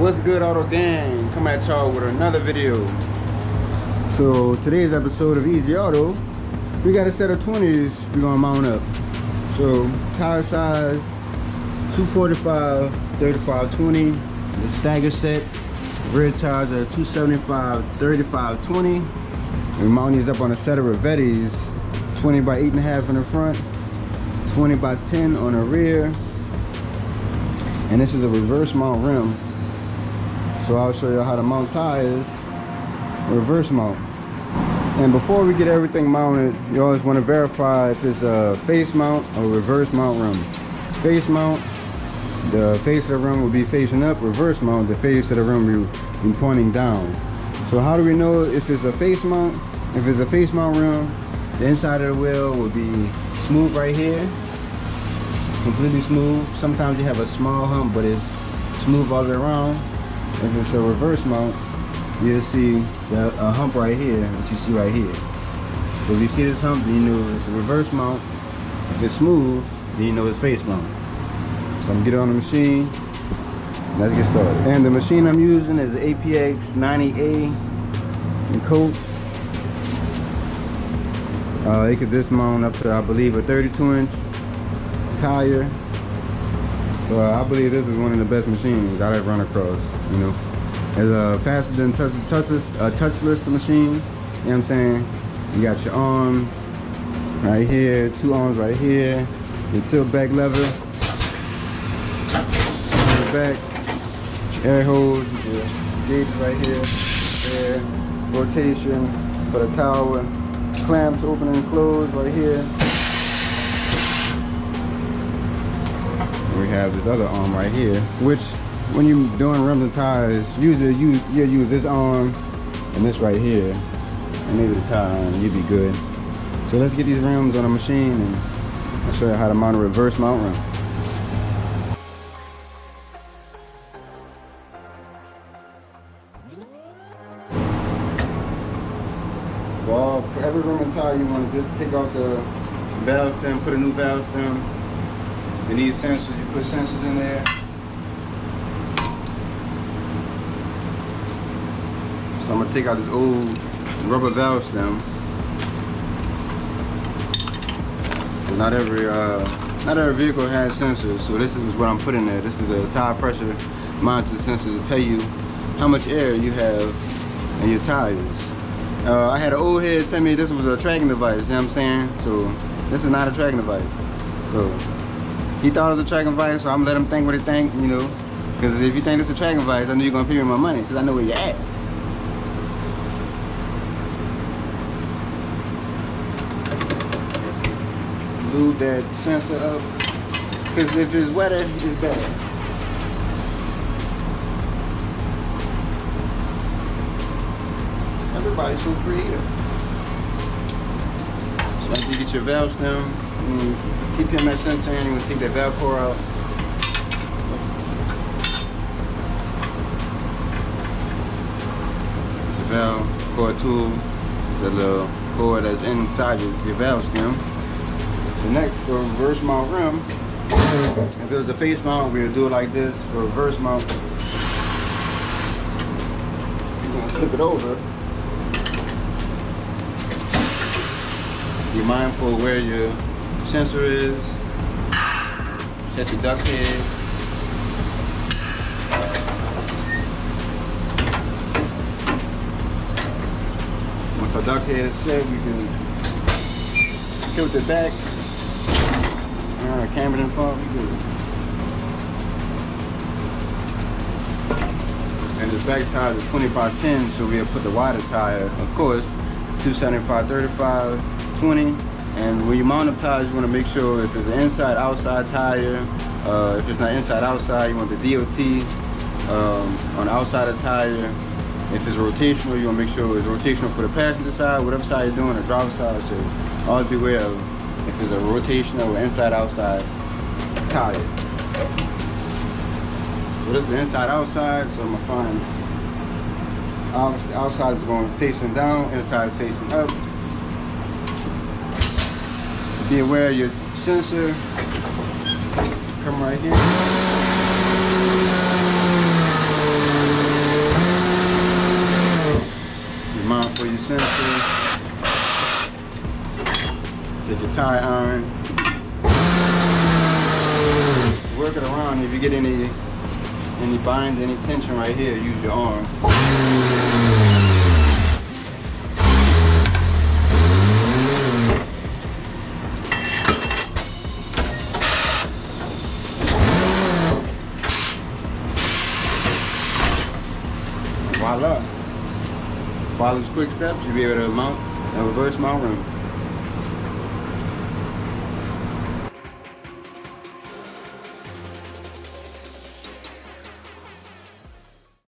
What's good, Auto Gang? Coming at y'all with another video. So today's episode of Easy Auto, we got a set of 20s we're gonna mount up. So tire size 245 35 20, the stagger set. Rear tires are 275 35 20. We mount these up on a set of Rivettis, 20 by 8.5 in the front, 20 by 10 on the rear. And this is a reverse mount rim. So I'll show you how to mount tires, reverse mount. And before we get everything mounted, you always want to verify if it's a face mount or reverse mount rim. Face mount, the face of the rim will be facing up. Reverse mount, the face of the rim will be pointing down. So how do we know if it's a face mount? If it's a face mount rim, the inside of the wheel will be smooth right here, completely smooth. Sometimes you have a small hump, but it's smooth all the way around. If it's a reverse mount, you'll see a hump right here, which you see right here. So if you see this hump, then you know it's a reverse mount. If it's smooth, then you know it's face mount. So I'm gonna get it on the machine. Let's get started. And the machine I'm using is the APX 90A in coat. It could dismount up to, I believe, a 32-inch tire. So I believe this is one of the best machines I've run across. You know, it's faster than touchless machine. You know what I'm saying? You got your arms right here, two arms right here, your tilt back lever, back, your air hose, your gauge right here, air, rotation for the tower, clamps open and close right here. We have this other arm right here, which when you're doing rims and tires, usually you'll use this arm and this right here, and maybe the tire arm, you'll be good. So let's get these rims on a machine and I'll show you how to mount a reverse mount rim. For every rim and tire, you want to just take out the valve stem, put a new valve stem. They need sensors, you put sensors in there. So I'm gonna take out this old rubber valve stem. So not every vehicle has sensors, so this is what I'm putting there. This is the tire pressure monitor sensor to tell you how much air you have in your tires. I had an old head tell me this was a tracking device, you know what I'm saying? So this is not a tracking device. So he thought it was a tracking device, so I'm gonna let him think what he think, you know. Because if you think it's a tracking device, I know you're gonna pay me my money, because I know where you're at. Lube that sensor up, because if it's wetter, it's bad. Everybody's so creative. So after you get your valve stem, TPMS sensor in, you're gonna take that valve core out. It's a valve core tool. It's a little core that's inside your valve stem. The next, for reverse mount rim, if it was a face mount, we'll do it like this. For reverse mount, you're gonna flip it over. Be mindful where your sensor is. Set your duct head. Once our duct head is set, we can tilt it back. Cambered in front, we good. And this back tire is 20 by 10, so we'll put the wider tire, of course, 275 35 20. And when you mount up tires, you want to make sure if it's an inside outside tire, if it's not inside outside, you want the DOT on the outside of the tire. If it's rotational, you want to make sure it's rotational for the passenger side, whatever side you're doing, or driver's side. So always be aware of if it's a rotational or inside outside tire. So this is the inside outside, so I'm gonna find obviously outside is going facing down, inside is facing up. Be aware of your sensor. Come right here. work it around. If you get any bind, any tension right here, use your arm. Voila. Follow these quick steps, you'll be able to mount and reverse mount rim.